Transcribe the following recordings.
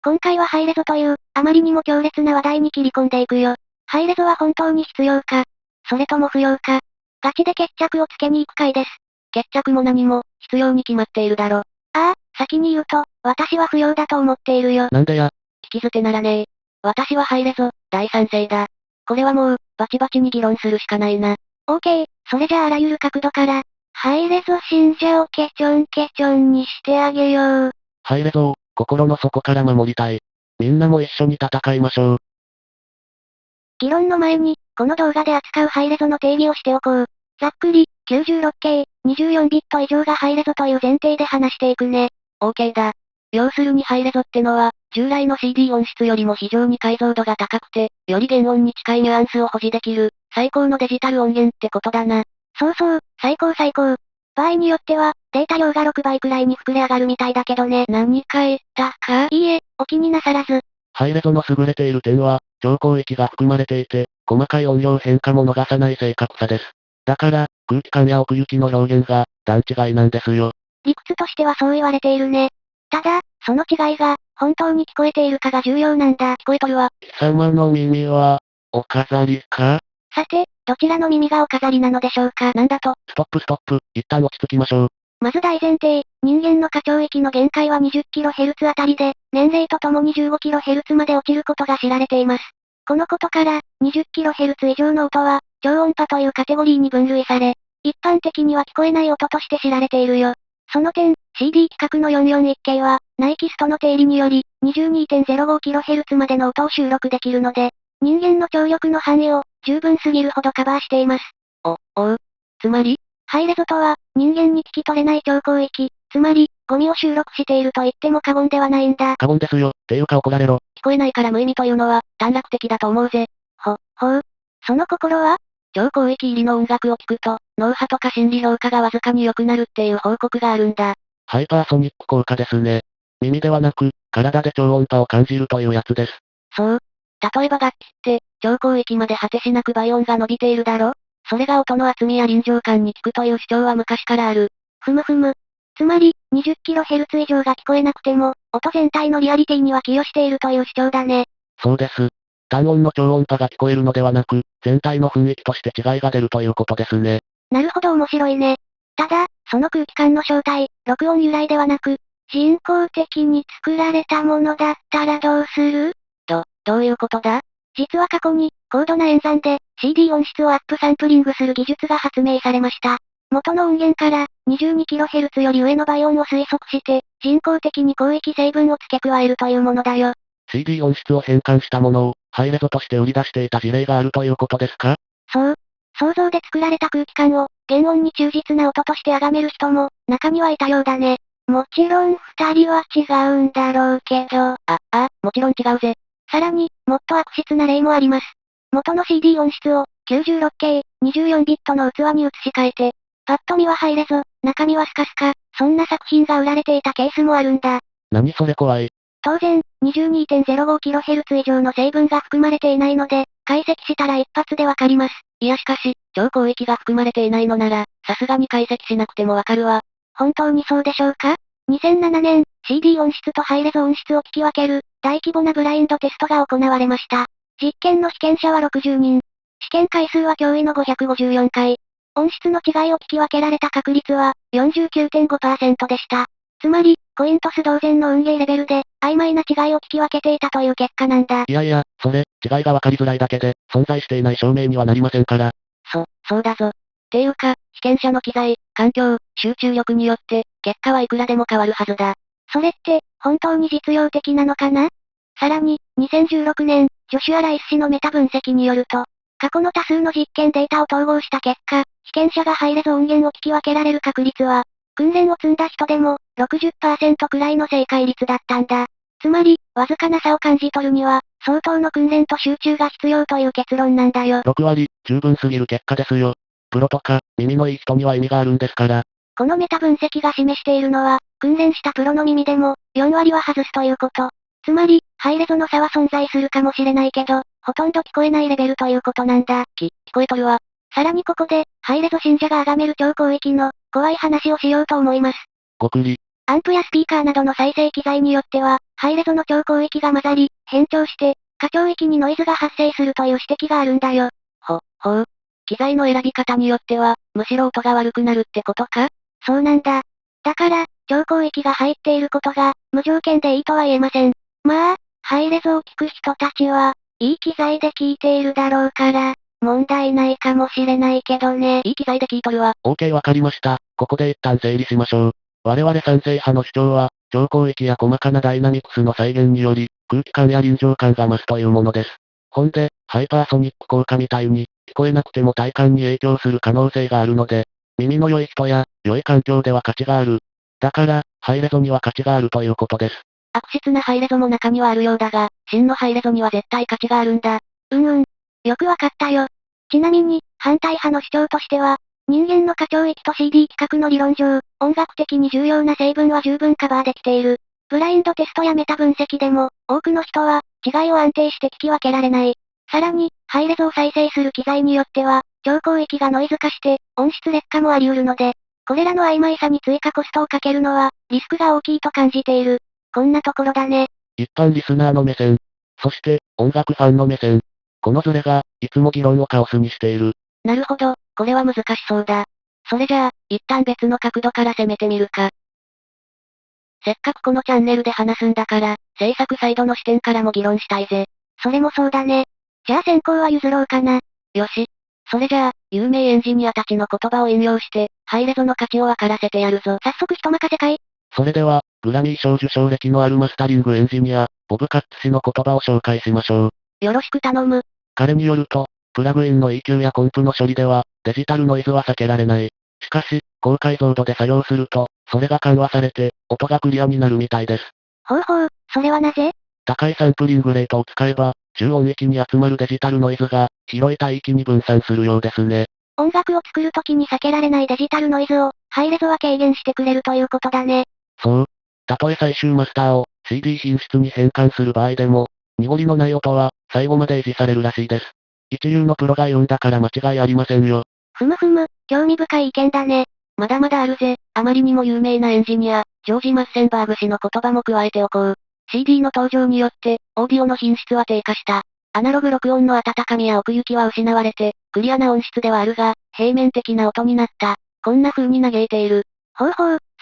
今回はハイレゾという、あまりにも強烈な話題に切り込んでいくよ。ハイレゾは本当に必要か、それとも不要か。ガチで決着をつけに行く回です。決着も何も、必要に決まっているだろ。ああ、先に言うと、私は不要だと思っているよ。なんでや。聞き捨てならねえ。私はハイレゾ、大賛成だ。これはもう、バチバチに議論するしかないな。OK、それじゃああらゆる角度から、ハイレゾ信者をケチョンにしてあげよう。ハイレゾを、心の底から守りたい。みんなも一緒に戦いましょう。議論の前に、この動画で扱うハイレゾの定義をしておこう。ざっくり、96K、24ビット以上がハイレゾという前提で話していくね。OK だ。要するにハイレゾってのは、従来の CD 音質よりも非常に解像度が高くて、より原音に近いニュアンスを保持できる、最高のデジタル音源ってことだな。そうそう、最高。場合によっては、データ量が6倍くらいに膨れ上がるみたいだけどね。何か言ったか？いいえ、お気になさらず。ハイレゾの優れている点は、超広域が含まれていて、細かい音量変化も逃さない正確さです。だから、空気感や奥行きの表現が、段違いなんですよ。理屈としてはそう言われているね。ただ、その違いが、本当に聞こえているかが重要なんだ。聞こえとるわ。貴様の耳は、お飾りか？さて、どちらの耳がお飾りなのでしょうか。なんだと。ストップ。一旦落ち着きましょう。まず大前提、人間の過聴域の限界は 20kHz あたりで、年齢とともに 15kHz まで落ちることが知られています。このことから、20kHz 以上の音は、超音波というカテゴリーに分類され、一般的には聞こえない音として知られているよ。その点、CD 規格の441系は、ナイキストの定理により、22.05kHz までの音を収録できるので、人間の聴力の範囲を、十分すぎるほどカバーしています。つまりハイレゾとは、人間に聞き取れない超広域、つまり、ゴミを収録していると言っても過言ではないんだ。過言ですよ。ていうか怒られろ。聞こえないから無意味というのは、短絡的だと思うぜ。ほう。その心は？超広域入りの音楽を聴くと、脳波とか心理評価がわずかに良くなるっていう報告があるんだ。ハイパーソニック効果ですね。耳ではなく、体で超音波を感じるというやつです。そう。例えば楽器って、超広域まで果てしなく倍音が伸びているだろ？それが音の厚みや臨場感に効くという主張は昔からある。ふむ。つまり、20kHz 以上が聞こえなくても、音全体のリアリティには寄与しているという主張だね。そうです。単音の超音波が聞こえるのではなく、全体の雰囲気として違いが出るということですね。なるほど面白いね。ただ、その空気感の正体、録音由来ではなく、人工的に作られたものだったらどうする？どういうことだ？実は過去に、高度な演算で、CD 音質をアップサンプリングする技術が発明されました。元の音源から、22kHz より上の倍音を推測して、人工的に広域成分を付け加えるというものだよ。CD 音質を変換したものを、ハイレゾとして売り出していた事例があるということですか？そう。想像で作られた空気感を、原音に忠実な音として崇める人も、中にはいたようだね。もちろん二人は違うんだろうけど。もちろん違うぜ。さらに、もっと悪質な例もあります。元の CD 音質を、96K、24ビットの器に移し替えて、パッと見はハイレゾ、中身はスカスカ、そんな作品が売られていたケースもあるんだ。何それ怖い。当然、22.05kHz 以上の成分が含まれていないので、解析したら一発でわかります。いやしかし、超広域が含まれていないのなら、さすがに解析しなくてもわかるわ。本当にそうでしょうか？ 2007 年、CD 音質とハイレゾ音質を聞き分ける、大規模なブラインドテストが行われました。実験の被験者は60人。試験回数は驚異の554回。音質の違いを聞き分けられた確率は、49.5% でした。つまり、コイントス同然の運ゲーレベルで、曖昧な違いを聞き分けていたという結果なんだ。いや、それ、違いがわかりづらいだけで、存在していない証明にはなりませんから。そうだぞ。ていうか、被験者の機材、環境、集中力によって、結果はいくらでも変わるはずだ。それって、本当に実用的なのかな？さらに、2016年、ジョシュア・ライス氏のメタ分析によると、過去の多数の実験データを統合した結果、被験者がハイレゾ音源を聞き分けられる確率は、訓練を積んだ人でも、60% くらいの正解率だったんだ。つまり、わずかな差を感じ取るには、相当の訓練と集中が必要という結論なんだよ。6割、十分すぎる結果ですよ。プロとか、耳のいい人には意味があるんですから。このメタ分析が示しているのは、訓練したプロの耳でも、4割は外すということ。つまり、ハイレゾの差は存在するかもしれないけど、ほとんど聞こえないレベルということなんだ。聞こえとるわ。さらにここで、ハイレゾ信者が崇める超広域の、怖い話をしようと思います。ごくり。アンプやスピーカーなどの再生機材によっては、ハイレゾの超広域が混ざり、変調して、過聴域にノイズが発生するという指摘があるんだよ。ほう。機材の選び方によっては、むしろ音が悪くなるってことか？そうなんだ。だから、超広域が入っていることが、無条件でいいとは言えません。まあ、ハイレゾを聞く人たちは、いい機材で聞いているだろうから、問題ないかもしれないけどね。いい機材で聞いとるわ。OK わかりました。ここで一旦整理しましょう。我々賛成派の主張は、超広域や細かなダイナミクスの再現により、空気感や臨場感が増すというものです。ほんで、ハイパーソニック効果みたいに、聞こえなくても体感に影響する可能性があるので、耳の良い人や、良い環境では価値がある。だから、ハイレゾには価値があるということです。悪質なハイレゾも中にはあるようだが、真のハイレゾには絶対価値があるんだ。よくわかったよ。ちなみに、反対派の主張としては、人間の過聴域と CD 規格の理論上、音楽的に重要な成分は十分カバーできている。ブラインドテストやメタ分析でも、多くの人は、違いを安定して聞き分けられない。さらに、ハイレゾを再生する機材によっては、超広域がノイズ化して、音質劣化もあり得るので、これらの曖昧さに追加コストをかけるのは、リスクが大きいと感じている。こんなところだね。一般リスナーの目線。そして、音楽ファンの目線。このズレが、いつも議論をカオスにしている。なるほど、これは難しそうだ。それじゃあ、一旦別の角度から攻めてみるか。せっかくこのチャンネルで話すんだから、制作サイドの視点からも議論したいぜ。それもそうだね。じゃあ先行は譲ろうかな。よし。それじゃあ、有名エンジニアたちの言葉を引用して、ハイレゾの価値をわからせてやるぞ。早速人任せかい？それでは、グラミー賞受賞歴のあるマスタリングエンジニア、ボブ・カッツ氏の言葉を紹介しましょう。よろしく頼む。彼によると、プラグインの EQ やコンプの処理では、デジタルノイズは避けられない。しかし、高解像度で作業すると、それが緩和されて、音がクリアになるみたいです。ほう、それはなぜ？高いサンプリングレートを使えば、中音域に集まるデジタルノイズが、広い帯域に分散するようですね。音楽を作るときに避けられないデジタルノイズを、ハイレゾは軽減してくれるということだね。そう。たとえ最終マスターを、CD 品質に変換する場合でも、濁りのない音は、最後まで維持されるらしいです。一流のプロが言うんだから間違いありませんよ。興味深い意見だね。まだまだあるぜ。あまりにも有名なエンジニア、ジョージ・マッセンバーグ氏の言葉も加えておこう。CD の登場によって、オーディオの品質は低下した。アナログ録音の温かみや奥行きは失われて、クリアな音質ではあるが、平面的な音になった。こんな風に嘆いている。ほう、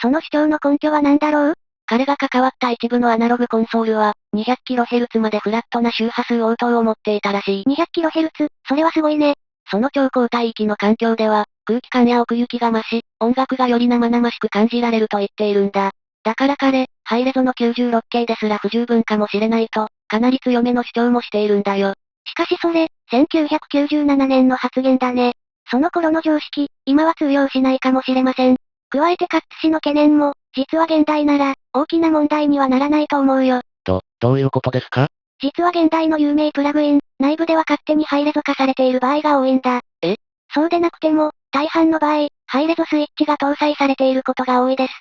その主張の根拠は何だろう？彼が関わった一部のアナログコンソールは、200kHz までフラットな周波数応答を持っていたらしい。200kHz、それはすごいね。その超高帯域の環境では、空気感や奥行きが増し、音楽がより生々しく感じられると言っているんだ。だから彼、ハイレゾの 96K ですら不十分かもしれないと、かなり強めの主張もしているんだよ。しかしそれ、1997年の発言だね。その頃の常識、今は通用しないかもしれません。加えてカッツ氏の懸念も、実は現代なら、大きな問題にはならないと思うよ。どういうことですか？実は現代の有名プラグイン、内部では勝手にハイレゾ化されている場合が多いんだ。そうでなくても、大半の場合、ハイレゾスイッチが搭載されていることが多いです。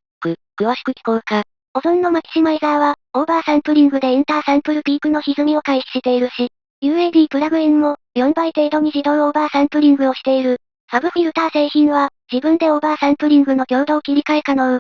詳しく聞こうか。オゾンのマキシマイザーは、オーバーサンプリングでインターサンプルピークの歪みを回避しているし、UAD プラグインも、4倍程度に自動オーバーサンプリングをしている。ファブフィルター製品は、自分でオーバーサンプリングの強度を切り替え可能。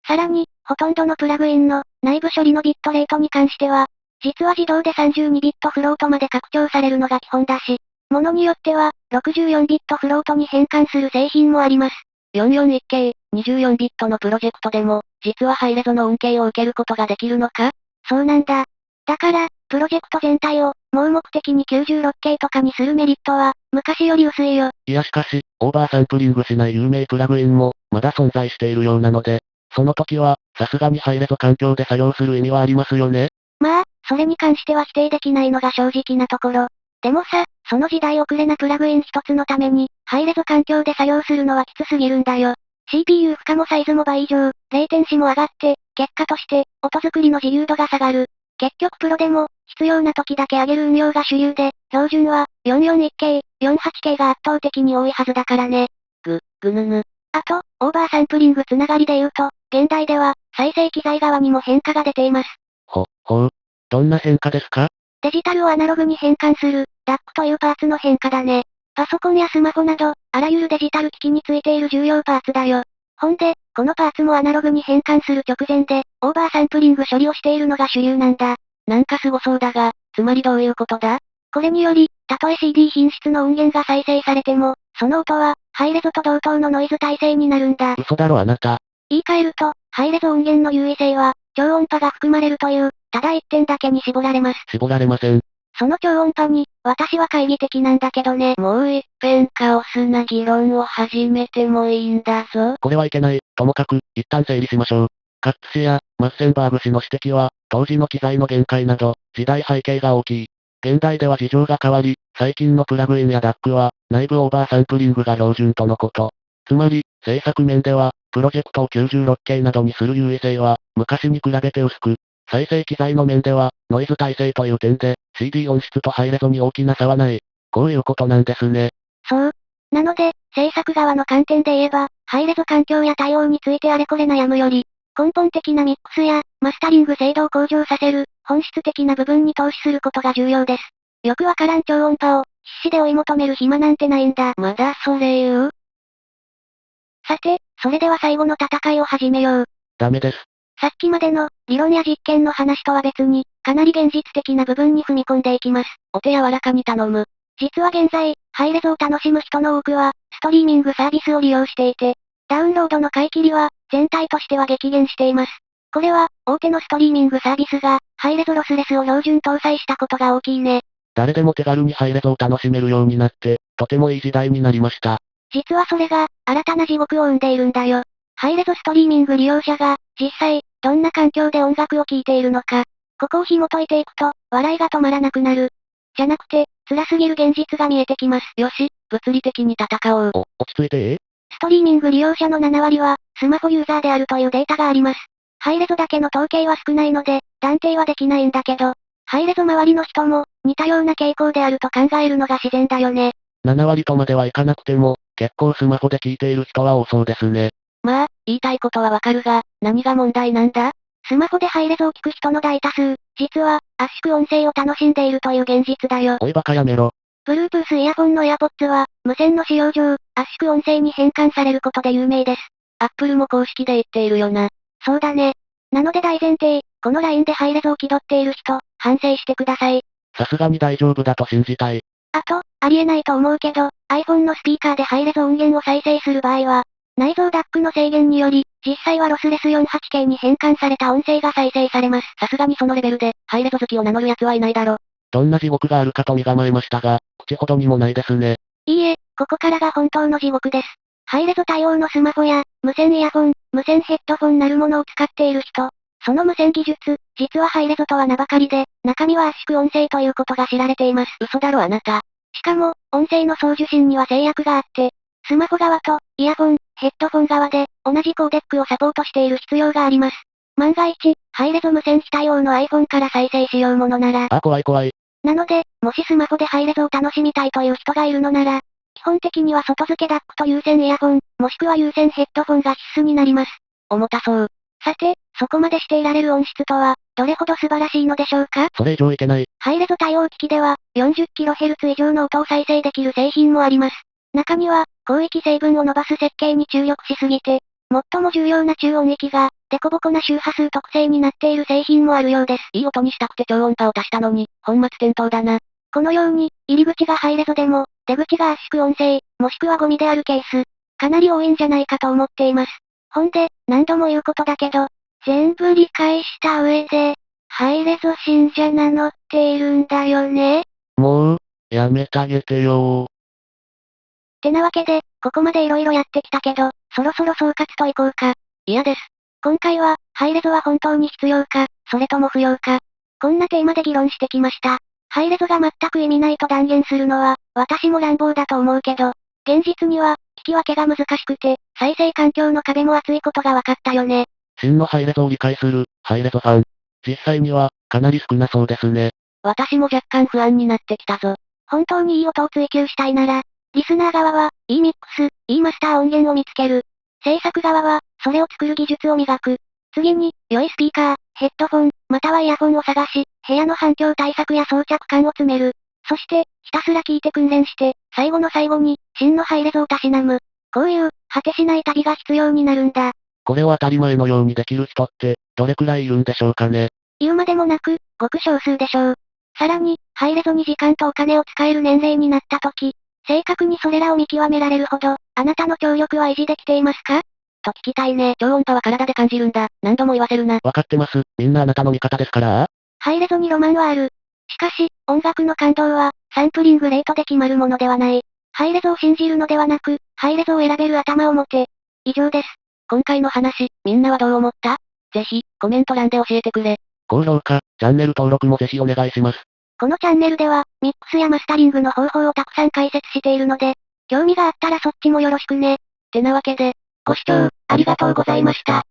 さらに、ほとんどのプラグインの、内部処理のビットレートに関しては、実は自動で32ビットフロートまで拡張されるのが基本だし、ものによっては、64ビットフロートに変換する製品もあります。441K、24ビットのプロジェクトでも、実はハイレゾの恩恵を受けることができるのか？そうなんだ。だから、プロジェクト全体を、盲目的に 96K とかにするメリットは、昔より薄いよ。いやしかし、オーバーサンプリングしない有名プラグインも、まだ存在しているようなので、その時は、さすがにハイレゾ環境で作業する意味はありますよね？まあ、それに関しては否定できないのが正直なところ。でもさ、その時代遅れなプラグイン一つのために、ハイレゾ環境で作業するのはきつすぎるんだよ。CPU 負荷もサイズも倍以上、レイテンシも上がって、結果として、音作りの自由度が下がる。結局プロでも、必要な時だけ上げる運用が主流で、標準は、441K、48K が圧倒的に多いはずだからね。あと、オーバーサンプリングつながりで言うと、現代では、再生機材側にも変化が出ています。どんな変化ですか？デジタルをアナログに変換する、DAC というパーツの変化だね。パソコンやスマホなど、あらゆるデジタル機器についている重要パーツだよ。ほんで、このパーツもアナログに変換する直前で、オーバーサンプリング処理をしているのが主流なんだ。なんかすごそうだが、つまりどういうことだ？これにより、たとえ CD 品質の音源が再生されても、その音は、ハイレゾと同等のノイズ耐性になるんだ。嘘だろあなた。言い換えると、ハイレゾ音源の優位性は、超音波が含まれるという、ただ一点だけに絞られます。絞られません。その超音波に、私は懐疑的なんだけどね。もう一遍カオスな議論を始めてもいいんだぞ。これはいけない。ともかく、一旦整理しましょう。カッツ氏や、マッセンバーグ氏の指摘は、当時の機材の限界など、時代背景が大きい。現代では事情が変わり、最近のプラグインや DAC は、内部オーバーサンプリングが標準とのこと。つまり、制作面では、プロジェクトを 96K などにする優位性は、昔に比べて薄く、再生機材の面では、ノイズ耐性という点で、CD 音質とハイレゾに大きな差はない。こういうことなんですね。そう。なので、制作側の観点で言えば、ハイレゾ環境や対応についてあれこれ悩むより、根本的なミックスや、マスタリング精度を向上させる、本質的な部分に投資することが重要です。よくわからん超音波を、必死で追い求める暇なんてないんだ。まだそれ言う？さて、それでは最後の戦いを始めよう。ダメです。さっきまでの、理論や実験の話とは別に、かなり現実的な部分に踏み込んでいきます。お手柔らかに頼む。実は現在、ハイレゾを楽しむ人の多くは、ストリーミングサービスを利用していて、ダウンロードの買い切りは、全体としては激減しています。これは、大手のストリーミングサービスが、ハイレゾロスレスを標準搭載したことが大きいね。誰でも手軽にハイレゾを楽しめるようになって、とてもいい時代になりました。実はそれが、新たな地獄を生んでいるんだよ。ハイレゾストリーミング利用者が、実際、どんな環境で音楽を聴いているのか。ここを紐解いていくと、笑いが止まらなくなる。じゃなくて、辛すぎる現実が見えてきます。よし、物理的に戦おう。落ち着いて。ストリーミング利用者の7割は、スマホユーザーであるというデータがあります。ハイレゾだけの統計は少ないので、断定はできないんだけど、ハイレゾ周りの人も、似たような傾向であると考えるのが自然だよね。7割とまではいかなくても、結構スマホで聞いている人は多そうですね。まあ、言いたいことはわかるが、何が問題なんだ？スマホでハイレゾを聞く人の大多数、実は、圧縮音声を楽しんでいるという現実だよ。おいバカやめろ。Bluetooth イヤホンの AirPods は、無線の使用上、圧縮音声に変換されることで有名です。Apple も公式で言っているよな。そうだね。なので大前提、このラインでハイレゾを気取っている人、反省してください。さすがに大丈夫だと信じたい。あと、ありえないと思うけど、iPhone のスピーカーでハイレゾ音源を再生する場合は、内蔵 DAC の制限により、実際はロスレス 48K に変換された音声が再生されます。さすがにそのレベルで、ハイレゾ好きを名乗る奴はいないだろ。どんな地獄があるかと身構えましたが、口ほどにもないですね。いいえ、ここからが本当の地獄です。ハイレゾ対応のスマホや、無線イヤホン、無線ヘッドフォンなるものを使っている人。その無線技術、実はハイレゾとは名ばかりで、中身は圧縮音声ということが知られています。嘘だろあなた。しかも、音声の送受信には制約があって、スマホ側と、イヤホン、ヘッドフォン側で、同じコーデックをサポートしている必要があります。万が一、ハイレゾ無線非対応の iPhone から再生しようものなら。怖い怖い。なので、もしスマホでハイレゾを楽しみたいという人がいるのなら、基本的には外付け DAC と有線イヤホン、もしくは有線ヘッドフォンが必須になります。重たそう。さて、そこまでしていられる音質とは、どれほど素晴らしいのでしょうか？それ以上いけない。ハイレゾ対応機器では、40kHz 以上の音を再生できる製品もあります。中には、広域成分を伸ばす設計に注力しすぎて、最も重要な中音域が、デコボコな周波数特性になっている製品もあるようです。いい音にしたくて超音波を足したのに、本末転倒だな。このように、入り口がハイレゾでも、出口が圧縮音声、もしくはゴミであるケース、かなり多いんじゃないかと思っています。ほんで、何度も言うことだけど、全部理解した上で、ハイレゾ信者名乗っているんだよね。もう、やめてあげてよー。てなわけで、ここまで色々やってきたけど、そろそろ総括といこうか。嫌です。今回は、ハイレゾは本当に必要か、それとも不要か。こんなテーマで議論してきました。ハイレゾが全く意味ないと断言するのは、私も乱暴だと思うけど、現実には、聞き分けが難しくて、再生環境の壁も厚いことが分かったよね。真のハイレゾを理解する、ハイレゾファン。実際には、かなり少なそうですね。私も若干不安になってきたぞ。本当にいい音を追求したいなら、リスナー側は、いいミックス、いいマスター音源を見つける。制作側は、それを作る技術を磨く。次に、良いスピーカー、ヘッドフォン、またはイヤホンを探し、部屋の反響対策や装着感を詰める。そして、ひたすら聞いて訓練して、最後の最後に、真のハイレゾをたしなむ。こういう、果てしない旅が必要になるんだ。これを当たり前のようにできる人って、どれくらいいるんでしょうかね。言うまでもなく、ごく少数でしょう。さらに、ハイレゾに時間とお金を使える年齢になった時、正確にそれらを見極められるほど、あなたの聴力は維持できていますかと聞きたいね。超音波は体で感じるんだ。何度も言わせるな。わかってます。みんなあなたの味方ですからハイレゾにロマンはある。しかし、音楽の感動は、サンプリングレートで決まるものではない。ハイレゾを信じるのではなく、ハイレゾを選べる頭を持て。以上です。今回の話、みんなはどう思った？ぜひ、コメント欄で教えてくれ。高評価、チャンネル登録もぜひお願いします。このチャンネルでは、ミックスやマスタリングの方法をたくさん解説しているので、興味があったらそっちもよろしくね。てなわけで、ご視聴、ありがとうございました。